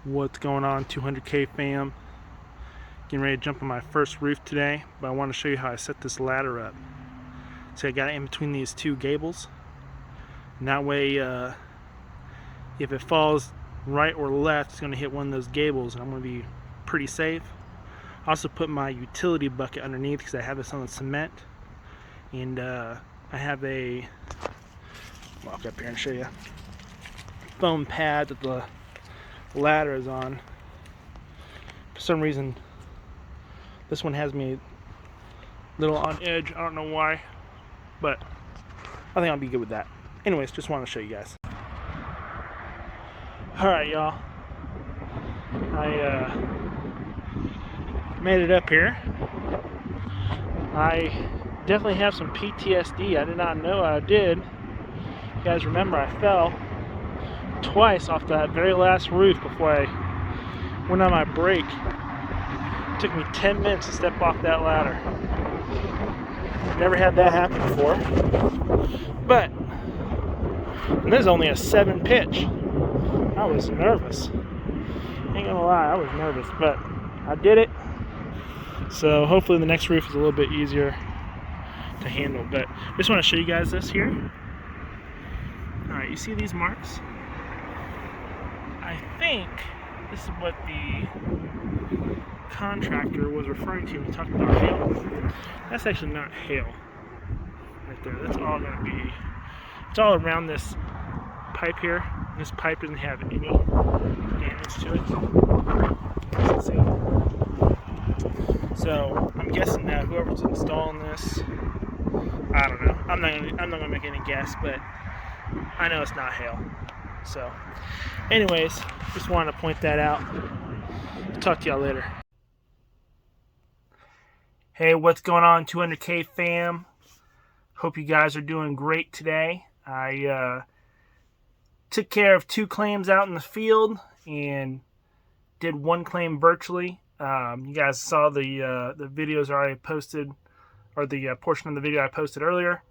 What's going on, 200K fam? Getting ready to jump on my first roof today, but I want to show you how I set this ladder up. So I got it in between these two gables, and that way if it falls right or left, it's going to hit one of those gables and I'm going to be pretty safe. I also put my utility bucket underneath because I have this on the cement, and I have a, walk up here and show you, foam pad that the ladder is on. For some reason this one has me a little on edge. I don't know why, but I think I'll be good with that. Anyways, just want to show you guys. Alright, y'all, I made it up here. I definitely have some PTSD. I did not know I did. You guys remember I fell twice off that very last roof before I went on my break. It took me 10 minutes to step off that ladder. Never had that happen before. But this is only a 7 pitch. I was nervous. Ain't gonna lie, I was nervous, but I did it. So hopefully the next roof is a little bit easier to handle. But I just want to show you guys this here. Alright, you see these marks? I think this is what the contractor was referring to when he talked about hail. That's actually not hail right there. That's all going to be, it's all around this pipe here. This pipe doesn't have any damage to it. Let's see. So I'm guessing that whoever's installing this, I don't know. I'm not gonna make any guess, but I know it's not hail. So, anyways, just wanted to point that out. Talk to y'all later. Hey, what's going on, 200K fam? Hope you guys are doing great today. I took care of 2 claims out in the field and did 1 claim virtually. You guys saw the videos I already posted, or the portion of the video I posted earlier.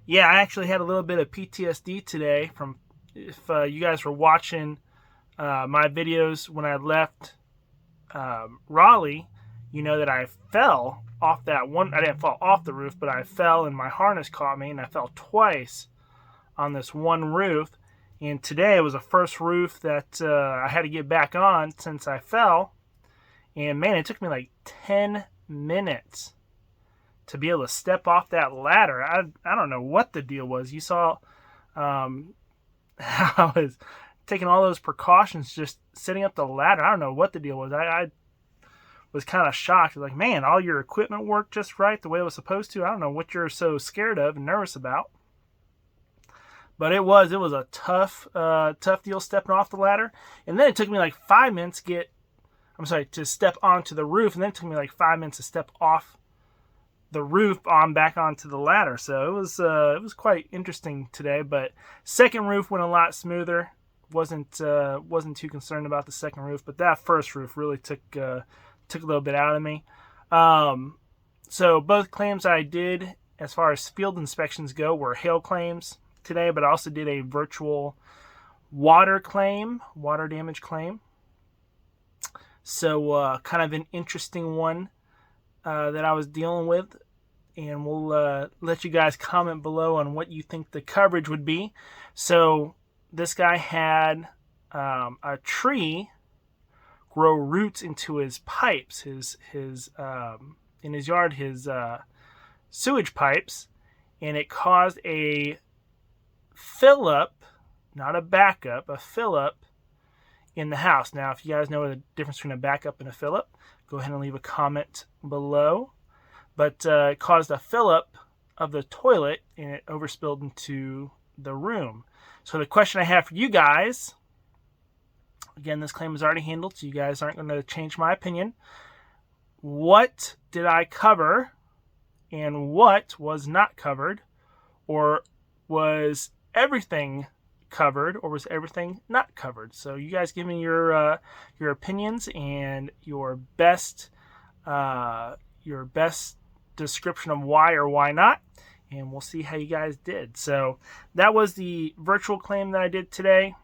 Yeah, I actually had a little bit of PTSD today from, if you guys were watching my videos when I left Raleigh, you know that I fell off that one. I didn't fall off the roof, but I fell and my harness caught me, and I fell twice on this one roof. And today was the first roof that I had to get back on since I fell. And man, it took me like 10 minutes to be able to step off that ladder. I don't know what the deal was. You saw how I was taking all those precautions just setting up the ladder. I don't know what the deal was. I was kind of shocked. Like, man, all your equipment worked just right the way it was supposed to. I don't know what you're so scared of and nervous about. But it was a tough deal stepping off the ladder. And then it took me like 5 minutes to step onto the roof. And then it took me like 5 minutes to step off the roof back onto the ladder. So it was quite interesting today. But second roof went a lot smoother. Wasn't too concerned about the second roof, but that first roof really took a little bit out of me. So both claims I did as far as field inspections go were hail claims today, but I also did a virtual water damage claim. So kind of an interesting one that I was dealing with, and we'll let you guys comment below on what you think the coverage would be. So this guy had a tree grow roots into his pipes, his in his yard, his sewage pipes, and it caused a fill up, not a backup, a fill up in the house. Now, if you guys know the difference between a backup and a fill up, go ahead and leave a comment below. But it caused a fill up of the toilet, and it overspilled into the room. So the question I have for you guys, again, this claim is already handled, so you guys aren't going to change my opinion. What did I cover and what was not covered? Or was everything covered, or was everything not covered? So you guys give me your opinions and your best description of why or why not, and we'll see how you guys did. So that was the virtual claim that I did today.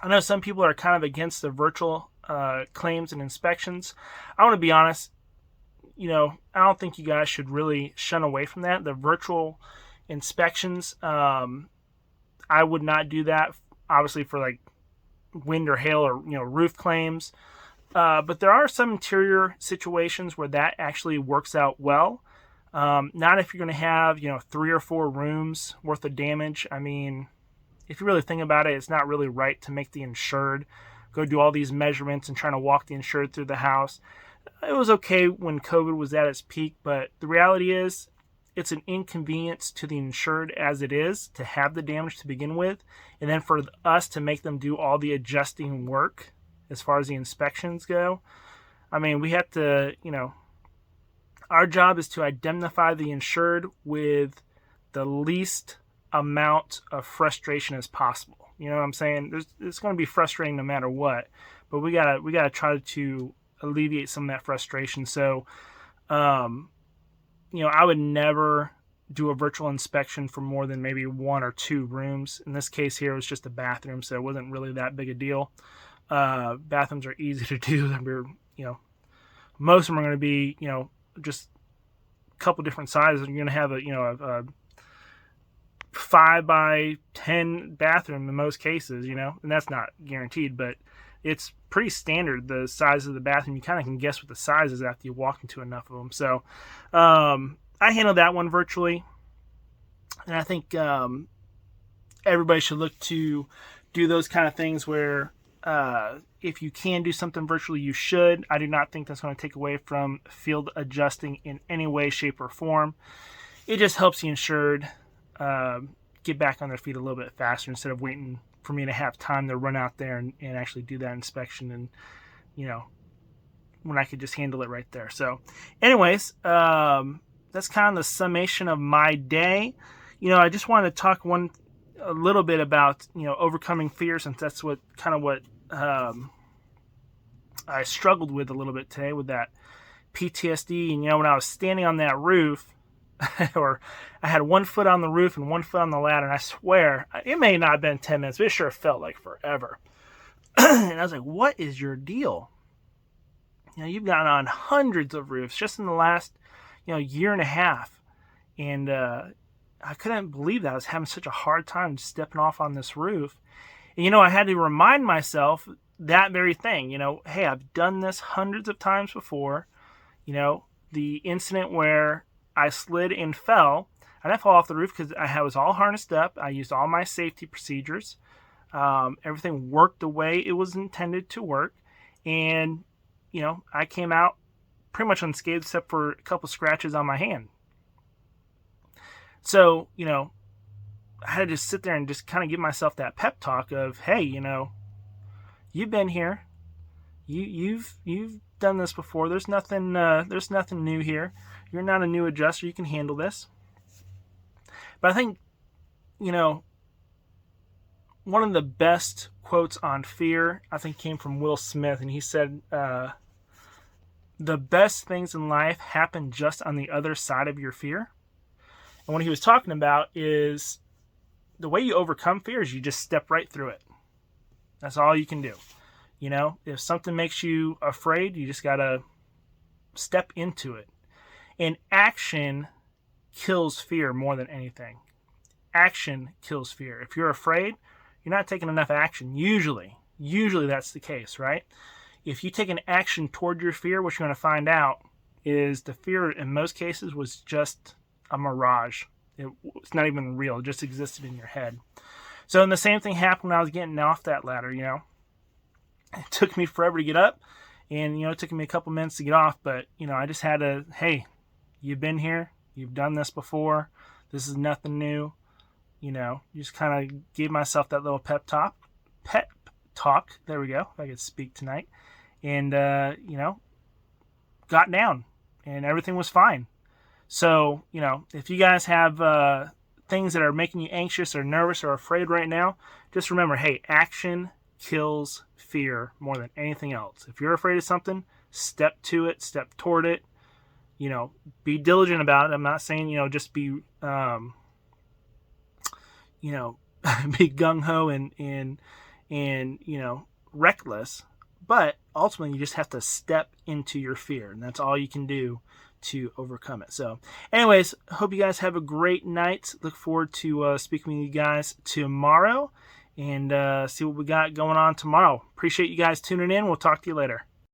I know some people are kind of against the virtual claims and inspections. I want to be honest, I don't think you guys should really shun away from that. The virtual inspections, I would not do that, obviously, for like wind or hail or roof claims. But there are some interior situations where that actually works out well. Not if you're going to have 3 or 4 rooms worth of damage. I mean, if you really think about it, it's not really right to make the insured go do all these measurements and trying to walk the insured through the house. It was okay when COVID was at its peak, but the reality is it's an inconvenience to the insured as it is to have the damage to begin with, and then for us to make them do all the adjusting work as far as the inspections go. I mean, we have to, our job is to indemnify the insured with the least amount of frustration as possible. You know what I'm saying? It's going to be frustrating no matter what, but we gotta try to alleviate some of that frustration. So, I would never do a virtual inspection for more than maybe 1 or 2 rooms. In this case here, it was just a bathroom, so it wasn't really that big a deal. Bathrooms are easy to do. Most of them are going to be, just a couple different sizes. You're going to have a 5 by 10 bathroom in most cases, and that's not guaranteed, but it's pretty standard, the size of the bathroom. You kind of can guess what the size is after you walk into enough of them. So I handled that one virtually, and I think everybody should look to do those kind of things where if you can do something virtually, you should. I do not think that's going to take away from field adjusting in any way, shape, or form. It just helps the insured get back on their feet a little bit faster instead of waiting for me to have time to run out there and actually do that inspection, and when I could just handle it right there. So anyways, that's kind of the summation of my day. I just wanted to talk a little bit about overcoming fear, since that's what I struggled with a little bit today with that PTSD. And when I was standing on that roof, or I had 1 foot on the roof and 1 foot on the ladder, and I swear it may not have been 10 minutes, but it sure felt like forever. And I was like, what is your deal? You've gotten on hundreds of roofs just in the last year and a half, and I couldn't believe that I was having such a hard time stepping off on this roof. And I had to remind myself that very thing. Hey, I've done this hundreds of times before. The incident where I slid and fell. I didn't fall off the roof because I was all harnessed up. I used all my safety procedures. Everything worked the way it was intended to work. And, I came out pretty much unscathed except for a couple scratches on my hand. So, I had to just sit there and just kind of give myself that pep talk of, hey, you've been here. You've done this before. There's nothing new here. You're not a new adjuster. You can handle this. But I think, one of the best quotes on fear, I think, came from Will Smith. And he said, the best things in life happen just on the other side of your fear. And what he was talking about is the way you overcome fear is you just step right through it. That's all you can do. If something makes you afraid, you just got to step into it. And action kills fear more than anything. Action kills fear. If you're afraid, you're not taking enough action. Usually that's the case, right? If you take an action toward your fear, what you're going to find out is the fear in most cases was just a mirage. It's not even real. It just existed in your head. So, and the same thing happened when I was getting off that ladder, It took me forever to get up, and, it took me a couple minutes to get off, but, I just had to, hey, you've been here. You've done this before. This is nothing new. Just kind of gave myself that little pep talk. There we go. If I could speak tonight. And, got down, and everything was fine. So, if you guys have things that are making you anxious or nervous or afraid right now, just remember, hey, action kills fear more than anything else. If you're afraid of something, step to it, step toward it. Be diligent about it. I'm not saying, just be, be gung-ho and and, you know, reckless. But ultimately, you just have to step into your fear, and that's all you can do to overcome it. So anyways, hope you guys have a great night. Look forward to speaking with you guys tomorrow, and see what we got going on tomorrow. Appreciate you guys tuning in. We'll talk to you later.